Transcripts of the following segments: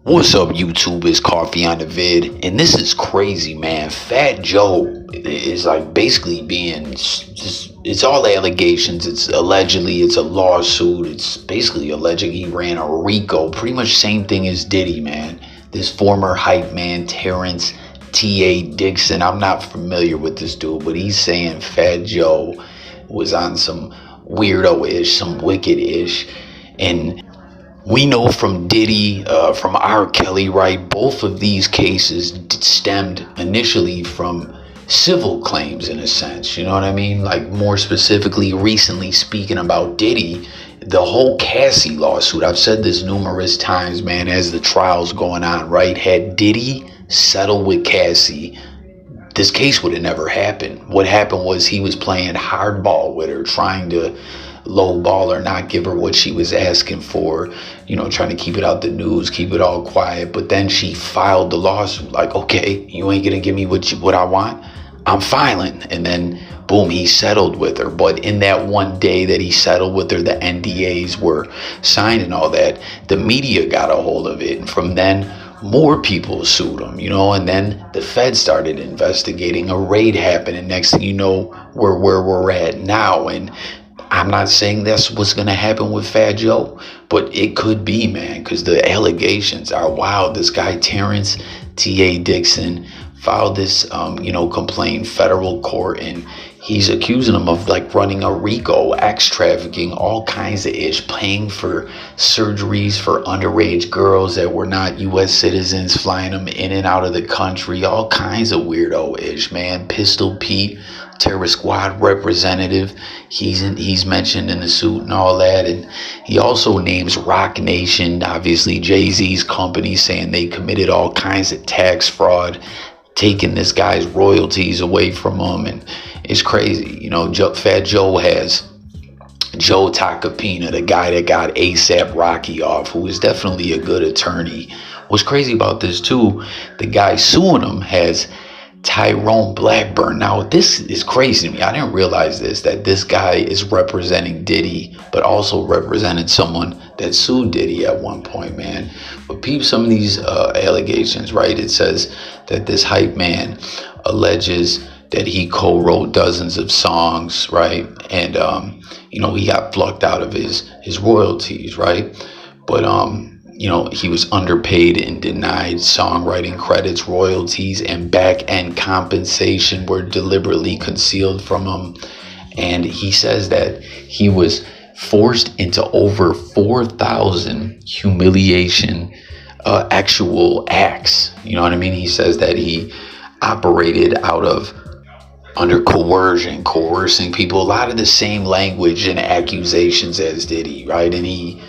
What's up, YouTube? It's Coffee on the Vid, and this is crazy, man. Fat Joe is like basically being just, it's all allegations. It's allegedly, it's a lawsuit. It's basically alleging he ran a Rico, pretty much same thing as Diddy, man. This former hype man, Terrence T.A. Dixon. I'm not familiar with this dude, but he's saying Fat Joe was on some weirdo ish, some wicked ish, and we know from Diddy, from R. Kelly, right? Both of these cases stemmed initially from civil claims, in a sense. You know what I mean? Like, more specifically, recently speaking about Diddy, the whole Cassie lawsuit. I've said this numerous times, man, as the trial's going on, right? Had Diddy settled with Cassie, this case would have never happened. What happened was he was playing hardball with her, trying to lowball her, not give her what she was asking for, trying to keep it out the news, keep it all quiet. But then she filed the lawsuit, like, okay, you ain't gonna give me what I want, I'm filing. And then boom, he settled with her. But in that one day that he settled with her, the NDAs were signed and all that, the media got a hold of it, and from then more people sued him, and then the Fed started investigating. A raid happened, and next thing you know, where we're at now. And I'm not saying that's what's going to happen with Fat Joe, but it could be, man, because the allegations are wild. This guy, Terrence T.A. Dixon, filed this, complaint, federal court, and he's accusing him of like running a Rico, trafficking, all kinds of ish, paying for surgeries for underage girls that were not U.S. citizens, flying them in and out of the country, all kinds of weirdo ish, man. Pistol Pete, Terror Squad representative, he's mentioned in the suit and all that. And he also names Rock Nation, obviously Jay-Z's company, saying they committed all kinds of tax fraud, taking this guy's royalties away from him. And it's crazy. Fat Joe has Joe Tacopina, the guy that got ASAP Rocky off, who is definitely a good attorney. What's crazy about this too, the guy suing him has Tyrone Blackburn. Now, this is crazy to me. I didn't realize that this guy is representing Diddy, but also represented someone that sued Diddy at one point, man. But peep some of these allegations, right? It says that this hype man alleges that he co-wrote dozens of songs, right? And, he got plucked out of his royalties, right? But, he was underpaid and denied songwriting credits, royalties, and back-end compensation were deliberately concealed from him. And he says that he was forced into over 4,000 humiliation actual acts. You know what I mean? He says that he operated under coercion, coercing people, a lot of the same language and accusations as Diddy, right? And he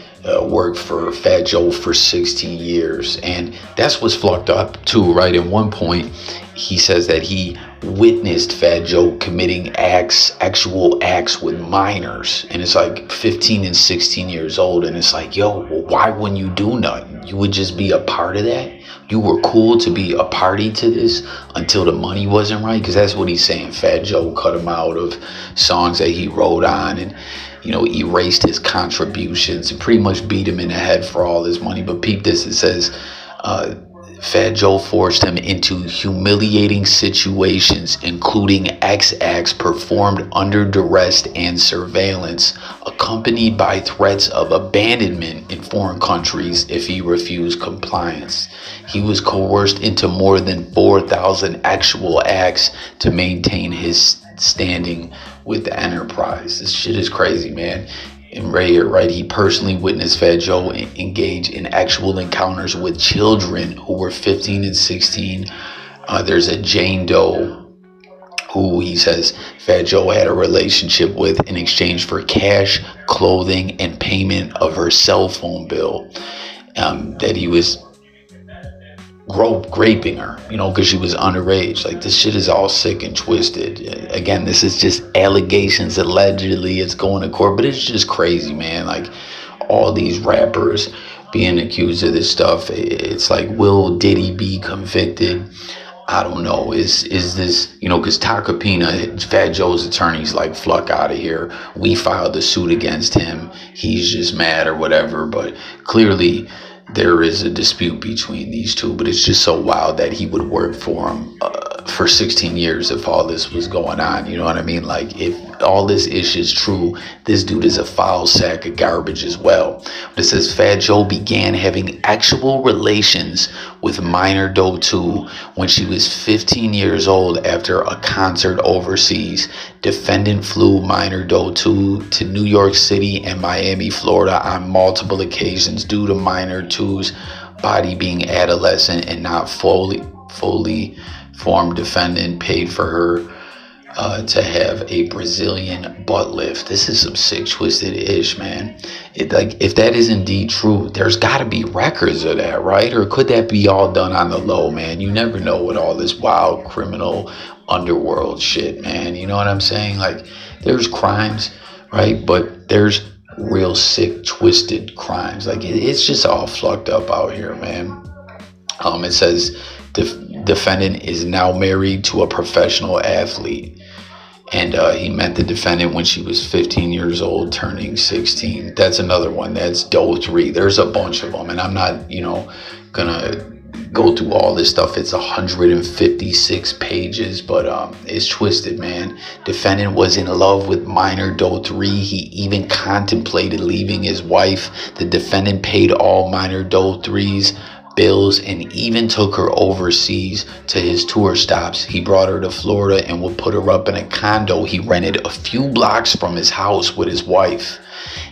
worked for Fat Joe for 16 years. And that's what's fucked up too, right? At one point, he says that he witnessed Fat Joe committing actual acts with minors. And it's like 15 and 16 years old. And it's like, yo, well, why wouldn't you do nothing? You would just be a part of that? You were cool to be a party to this until the money wasn't right? Because that's what he's saying. Fat Joe cut him out of songs that he wrote on, and erased his contributions and pretty much beat him in the head for all his money. But peep this, it says Fat Joe forced him into humiliating situations, including acts performed under duress and surveillance, accompanied by threats of abandonment in foreign countries if he refused compliance. He was coerced into more than 4,000 actual acts to maintain his standing with the enterprise. This shit is crazy, man. And right here, right, he personally witnessed Fat Joe engage in actual encounters with children who were 15 and 16. There's a Jane Doe who he says Fat Joe had a relationship with in exchange for cash, clothing, and payment of her cell phone bill. That he was raping her, because she was underage. Like, this shit is all sick and twisted. Again, this is just allegations. Allegedly, it's going to court, but it's just crazy, man. Like, all these rappers being accused of this stuff. It's like, will Diddy be convicted? I don't know. Is this, because Tacopina, Fat Joe's attorney's like, fuck out of here. We filed a suit against him. He's just mad or whatever. But clearly, there is a dispute between these two, but it's just so wild that he would work for him for 16 years if all this was going on. You know what I mean? Like, if all this ish is true, this dude is a foul sack of garbage as well. But it says Fat Joe began having actual relations with minor Doe 2 when she was 15 years old after a concert overseas. Defendant flew minor Doe 2 to New York City and Miami, Florida on multiple occasions due to minor 2's body being adolescent and not fully formed. Defendant paid for her to have a Brazilian butt lift. This is some sick, twisted ish, man. If that is indeed true, there's got to be records of that, right? Or could that be all done on the low, man? You never know with all this wild criminal underworld shit, man. You know what I'm saying? Like, there's crimes, right? But there's real sick, twisted crimes. Like, it's just all fucked up out here, man. It says defendant is now married to a professional athlete. And he met the defendant when she was 15 years old, turning 16. That's another one. That's Doe 3. There's a bunch of them. And I'm not, gonna go through all this stuff. It's 156 pages, but it's twisted, man. Defendant was in love with minor Doe 3. He even contemplated leaving his wife. The defendant paid all minor Doe 3's bills and even took her overseas to his tour stops. He brought her to Florida and would put her up in a condo he rented a few blocks from his house with his wife.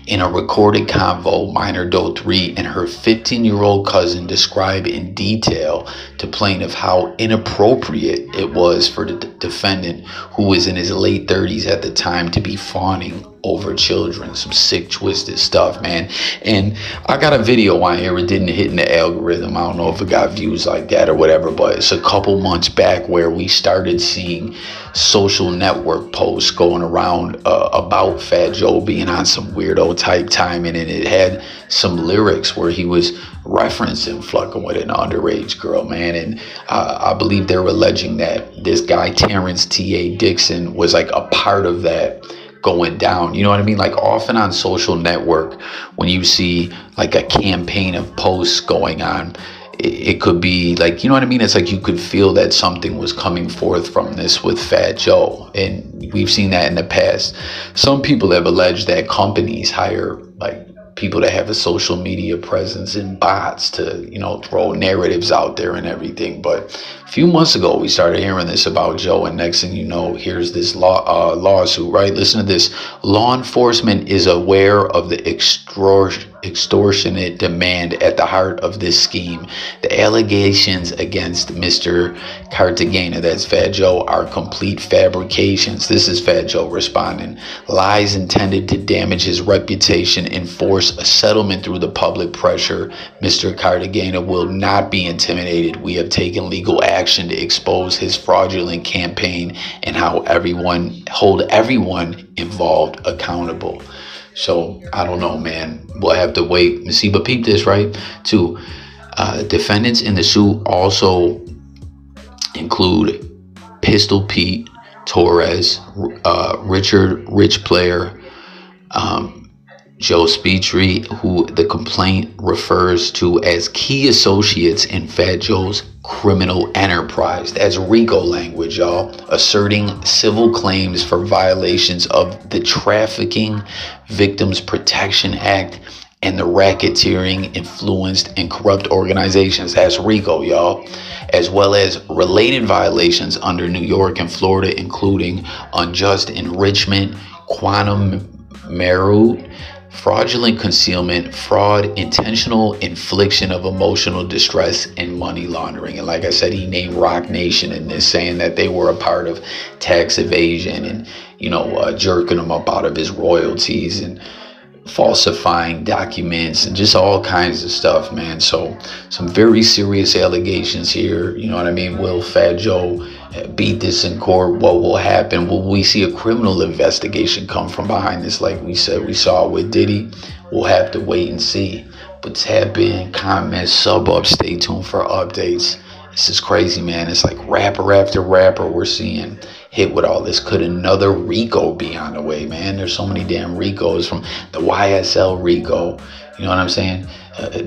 In a recorded convo, minor Doe 3 and her 15-year-old cousin describe in detail to plaintiff how inappropriate it was for the defendant, who was in his late 30s at the time, to be fawning over children. Some sick, twisted stuff, man. And I got a video on here. It didn't hit in the algorithm. I don't know if it got views like that or whatever, but it's a couple months back where we started seeing social network posts going around about Fat Joe being on some weirdo type timing, and it had some lyrics where he was referencing fucking with an underage girl, man. And I believe they were alleging that this guy Terrence T.A. Dixon was like a part of that going down. You know what I mean? Like, often on social network, when you see like a campaign of posts going on, it could be like, you know what I mean? It's like you could feel that something was coming forth from this with Fat Joe. And we've seen that in the past. Some people have alleged that companies hire like people that have a social media presence and bots to, throw narratives out there and everything. But a few months ago, we started hearing this about Joe, and next thing you know, here's this lawsuit, right? Listen to this. Law enforcement is aware of the extortionate demand at the heart of this scheme. The allegations against Mr. Cartagena, that's Fat Joe, are complete fabrications. This is Fat Joe responding. Lies intended to damage his reputation and force a settlement through the public pressure. Mr. Cartagena will not be intimidated. We have taken legal action to expose his fraudulent campaign and hold everyone involved accountable. So I don't know, man. We'll have to wait and see. But peep this, right? Too. Defendants in the suit also include Pistol Pete Torres, Richard Rich Player, Joe Spetri, who the complaint refers to as key associates in Fat Joe's criminal enterprise. That's Rico language, y'all. Asserting civil claims for violations of the Trafficking Victims Protection Act and the Racketeering Influenced and Corrupt Organizations. That's Rico, y'all. As well as related violations under New York and Florida, including unjust enrichment, quantum merit, fraudulent concealment, fraud, intentional infliction of emotional distress, and money laundering. And like I said, he named Rock Nation in this, saying that they were a part of tax evasion and, jerking him up out of his royalties and falsifying documents and just all kinds of stuff, man. So some very serious allegations here. You know what I mean? Will Fat Joe beat this in court? What will happen? Will we see a criminal investigation come from behind this, like we said we saw with Diddy? We'll have to wait and see. But tap in, comment, sub up, stay tuned for updates. This is crazy, man. It's like rapper after rapper we're seeing hit with all this. Could another Rico be on the way, man? There's so many damn Ricos, from the YSL Rico, you know what I'm saying?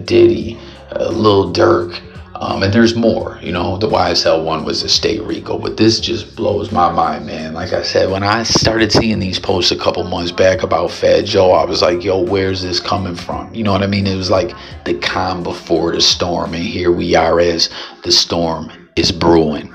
Diddy, Lil Durk. And there's more, the YSL one was a state Rico, but this just blows my mind, man. Like I said, when I started seeing these posts a couple months back about Fat Joe, I was like, yo, where's this coming from? You know what I mean? It was like the calm before the storm, and here we are as the storm is brewing.